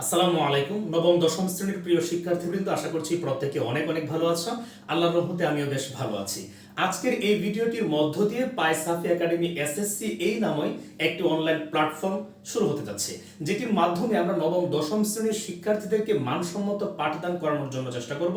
আসসালামু আলাইকুম। নবম দশম শ্রেণীর প্রিয় শিক্ষার্থীবৃন্দ, আশা করছি প্রত্যেকে অনেক অনেক ভালো আছো। আল্লাহর রহমতে আমিও বেশ ভালো আছি। আজকের এই ভিডিওটির মধ্য দিয়ে পায়সাফি একাডেমি এসএসসি এই নামে একটি অনলাইন প্ল্যাটফর্ম শুরু হতে যাচ্ছে, যেটির মাধ্যমে আমরা নবম দশম শ্রেণীর শিক্ষার্থীদেরকে মানসম্মত পাঠদান করানোর জন্য চেষ্টা করব।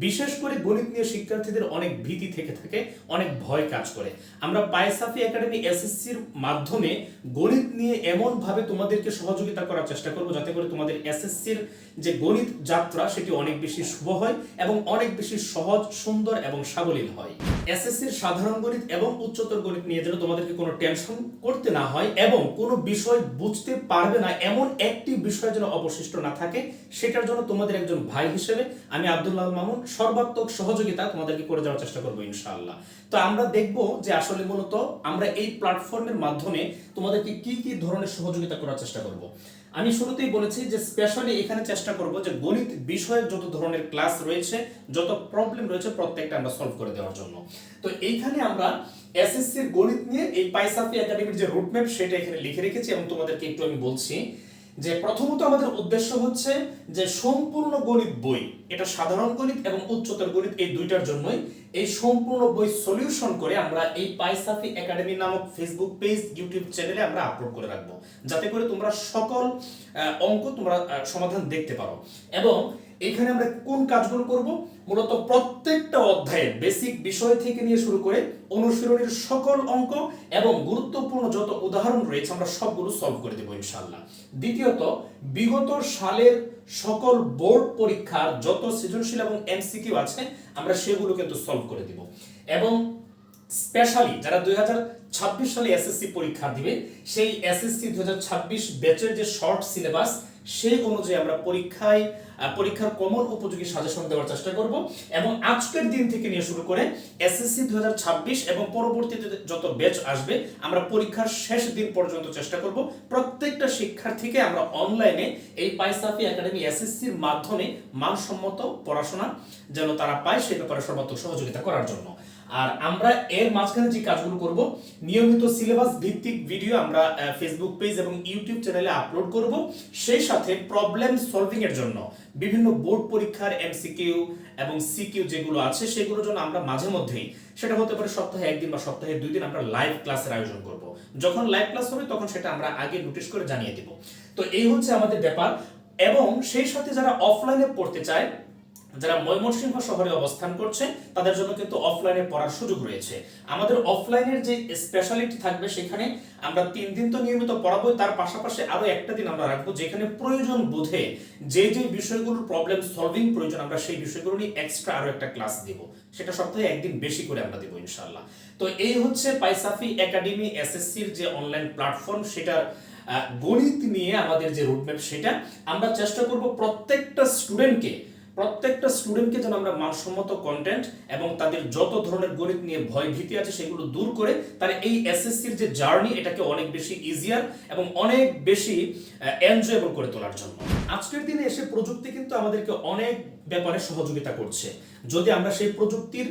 বিশেষ করে গণিত নিয়ে শিক্ষার্থীদের অনেক ভীতি থেকে থাকে, অনেক ভয় কাজ করে। আমরা পায়সাফি একাডেমি এসএসসির মাধ্যমে গণিত নিয়ে এমনভাবে তোমাদেরকে সহযোগিতা করার চেষ্টা করব যাতে করে তোমাদের এসএসসির যে গণিত যাত্রা সেটি অনেক বেশি শুভ হয় এবং অনেক বেশি সহজ, সুন্দর এবং সাবলীল হয়। এসএসসির সাধারণ গণিত এবং উচ্চতর গণিত নিয়ে যেন তোমাদেরকে কোনো টেনশন করতে না হয় এবং কোনো বিষয় বুঝতে পারবে না এমন একটি বিষয় যেন অবশিষ্ট না থাকে, সেটার জন্য তোমাদের একজন ভাই হিসেবে আমি আব্দুল্লাহ মামুন সর্বাত্মক সহযোগিতা তোমাদেরকে করে যাওয়ার চেষ্টা করবো ইনশাআল্লাহ। তো আমরা দেখব যে আসলে মূলত আমরা এই প্ল্যাটফর্মের মাধ্যমে তোমাদেরকে কি কি ধরনের সহযোগিতা করার চেষ্টা করব। আমি শুরুতেই বলেছি যে স্পেশালি এখানে চেষ্টা করব যে গণিত বিষয়ে যত ধরনের ক্লাস রয়েছে, যত প্রবলেম রয়েছে প্রত্যেকটা আমরা সলভ করে দেওয়ার জন্য। তো এইখানে আমরা এসএসসির গণিত নিয়ে এই পায়সাফি একাডেমির যে রুটম্যাপ সেটা এখানে লিখে রেখেছি এবং তোমাদেরকে একটু আমি বলছি যে প্রথমত আমাদের উদ্দেশ্য হচ্ছে যে সম্পূর্ণ গণিত বই, এটা সাধারণ গণিত এবং উচ্চতর গণিত এই দুইটার জন্যই এই সম্পূর্ণ বই সলিউশন করে আমরা এই পায়সাফি একাডেমি নামক ফেসবুক পেজ, ইউটিউব চ্যানেলে আমরা আপলোড করে রাখবো, যাতে করে তোমরা সকল অঙ্ক তোমরা সমাধান দেখতে পারো। এবং এইখানে আমরা কোন কাজগুলো করব, মূলত প্রত্যেকটা অধ্যায়ে বেসিক বিষয় থেকে নিয়ে শুরু করে অনুশীলনের সকল অঙ্ক এবং গুরুত্বপূর্ণ যত উদাহরণ রয়েছে আমরা সবগুলো সলভ করে দেব ইনশাআল্লাহ। দ্বিতীয়ত, বিগত সালের সকল বোর্ড পরীক্ষার যত সৃজনশীল এবং এমসিকিউ আছে আমরা সেগুলো কিন্তু সলভ করে দিব। এবং স্পেশালি যারা 2026 সালে এসএসসি পরীক্ষা দিবে, সেই এসএসসি 2026 ব্যাচের যে শর্ট সিলেবাস সেই অনুযায়ী আমরা পরীক্ষার কমন উপযোগী সাজেশন দেওয়ার চেষ্টা করব। এবং আজকের দিন থেকে নিয়ে শুরু করে এসএসসি 2026 এবং পরবর্তীতে যত ব্যাচ আসবে আমরা পরীক্ষার শেষ দিন পর্যন্ত চেষ্টা করব প্রত্যেকটা শিক্ষার্থীকে আমরা অনলাইনে এই পায়সাফি একাডেমি এসএসসির মাধ্যমে মানসম্মত পড়াশোনা যেন তারা পায় সেই ব্যাপারে সর্বাত্মক সহযোগিতা করার জন্য। আর আমরা এর মাঝখানে যে কাজগুলো করব, নিয়মিত সিলেবাস ভিত্তিক ভিডিও আমরা ফেসবুক পেজ এবং ইউটিউব চ্যানেলে আপলোড করব। সেই সাথে প্রবলেম সলভিং এর জন্য বিভিন্ন বোর্ড পরীক্ষার এমসিকিউ এবং সিকিউ যেগুলো আছে সেগুলোর জন্য আমরা মাঝে মধ্যেই, সেটা হতে পারে সপ্তাহে একদিন বা সপ্তাহে 2 দিন, আমরা লাইভ ক্লাসের আয়োজন করব। যখন লাইভ ক্লাস হবে তখন সেটা আমরা আগে নোটিশ করে জানিয়ে দেব। তো এই হচ্ছে আমাদের ব্যাপার। এবং সেই সাথে যারা অফলাইনে পড়তে চায়, যারা ময়মনসিংহ শহরে অবস্থান করছে, তাদের জন্য কিন্তু অফলাইনে পড়ার সুযোগ রয়েছে। আমাদের অফলাইনের যে স্পেশালিটি থাকবে সেখানে আমরা 3 দিন তো নিয়মিত পড়াবো, তার পাশাপাশি আরো একটা দিন আমরা রাখবো যেখানে প্রয়োজন বোধে যে যে বিষয়গুলোর প্রবলেম সলভিং প্রয়োজন আমরা সেই বিষয়গুলো নিয়ে এক্সট্রা আরো একটা ক্লাস দিব, সেটা সপ্তাহে একদিন বেশি করে আমরা দেব ইনশাআল্লাহ। তো এই হচ্ছে পায়সাফি একাডেমি এসএসসির যে অনলাইন প্ল্যাটফর্ম, সেটার গণিত নিয়ে আমাদের যে রুটম্যাপ সেটা আমরা চেষ্টা করব প্রত্যেকটা স্টুডেন্টকে যেন আমরা মানসম্মত কন্টেন্ট এবং তাদের যত ধরনের গণিত নিয়ে ভয় ভীতি আছে সেগুলো দূর করে তারা এই এসএসসির যে জার্নি এটাকে অনেক বেশি ইজিয়ার এবং অনেক বেশি এনজয়েবল করে তোলার জন্য। আজকের দিনে এসে প্রযুক্তি কিন্তু আমাদেরকে অনেক ব্যাপারে সহযোগিতা করছে, যদি আমরা সেই প্রযুক্তির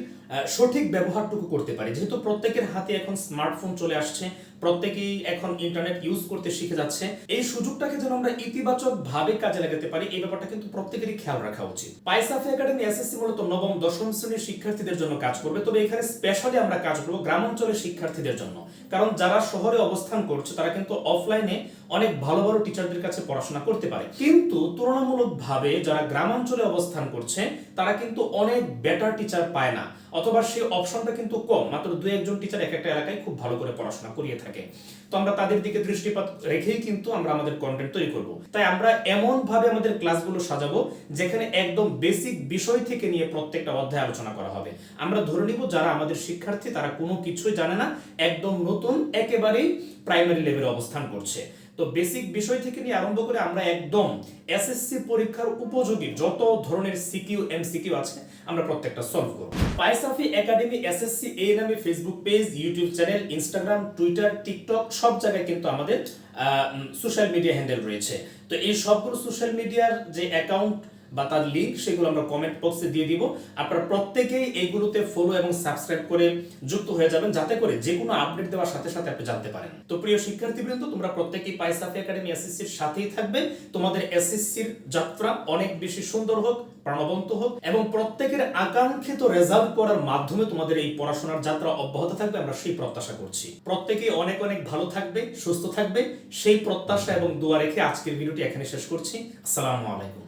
সঠিক ব্যবহারটুকু করতে পারি। যেহেতু প্রত্যেকের হাতে এখন স্মার্টফোন চলে আসছে, প্রত্যেকেই এখন ইন্টারনেট ইউজ করতে শিখে যাচ্ছে, এই সুযোগটাকে যেন আমরা ইতিবাচক ভাবে কাজে লাগাতে পারি এই ব্যাপারটা কিন্তু প্রত্যেকেরই খেয়াল রাখা উচিত। পায়সাফি একাডেমি এসএসসি মূলত নবম দশম শ্রেণীর শিক্ষার্থীদের জন্য কাজ করবে, তবে এখানে স্পেশালি আমরা কাজ করব গ্রামাঞ্চলের শিক্ষার্থীদের জন্য। কারণ যারা শহরে অবস্থান করছে তারা কিন্তু অফলাইনে অনেক ভালো ভালো টিচারদের কাছে পড়াশোনা করতে পারে, কিন্তু তুলনামূলকভাবে যারা গ্রামাঞ্চলে অবস্থান করছে তারা কিন্তু অনেক বেটার টিচার পায় না, অথবা সেই অপশনটা কিন্তু কম, মাত্র 2-1 টিচার এক একটা এলাকায় খুব ভালো করে পড়াশোনা করিয়ে থাকে। তো আমরা তাদের দিকে দৃষ্টিপাত রেখেই কিন্তু আমরা আমাদের কন্টেন্ট তৈরি করব। তাই আমরা এমন ভাবে আমাদের ক্লাসগুলো সাজাবো যেখানে একদম বেসিক বিষয় থেকে নিয়ে প্রত্যেকটা অধ্যায় আলোচনা করা হবে। আমরা ধরে নিব যারা আমাদের শিক্ষার্থী তারা কোনো কিছুই জানে না, একদম নতুন, একেবারেই প্রাইমারি লেভেলে অবস্থান করছে। তো বেসিক বিষয় থেকে নিয়ে আরম্ভ করে আমরা একদম এসএসসি পরীক্ষার উপযোগী যত ধরনের সিকিউ এমসিকিউ আছে আমরা প্রত্যেকটা সলভ করব। পায়সাফি একাডেমি এসএসসি এই নামে Facebook page, YouTube channel, Instagram, Twitter, TikTok সব জায়গায় কিন্তু আমাদের সোশ্যাল মিডিয়া হ্যান্ডেল রয়েছে। তো এই সবগুলো সোশ্যাল মিডিয়ার যে অ্যাকাউন্ট বা তার লিংক সেগুলো আমরা কমেন্ট বক্সে দিয়ে দিব। আপনারা প্রত্যেকেই এইগুলোতে ফলো এবং সাবস্ক্রাইব করে যুক্ত হয়ে যাবেন, যাতে করে যে কোনো আপডেট দেওয়ার সাথে সাথে আপনি জানতে পারেন। তো প্রিয় শিক্ষার্থীবৃন্দ, তোমরা প্রত্যেকেই পাই সাফি একাডেমি এসএসসির সাথেই থাকবে। তোমাদের এসএসসির যাত্রা অনেক বেশি সুন্দর হোক, প্রাণবন্ত হোক এবং প্রত্যেকের আকাঙ্ক্ষিত রেজাল্ট করার মাধ্যমে তোমাদের এই পড়াশোনার যাত্রা অব্যাহত থাকবে, আমরা সেই প্রত্যাশা করছি। প্রত্যেকেই অনেক অনেক ভালো থাকবে, সুস্থ থাকবে, সেই প্রত্যাশা এবং দোয়া রেখে আজকের ভিডিওটি এখানে শেষ করছি। আসসালামু আলাইকুম।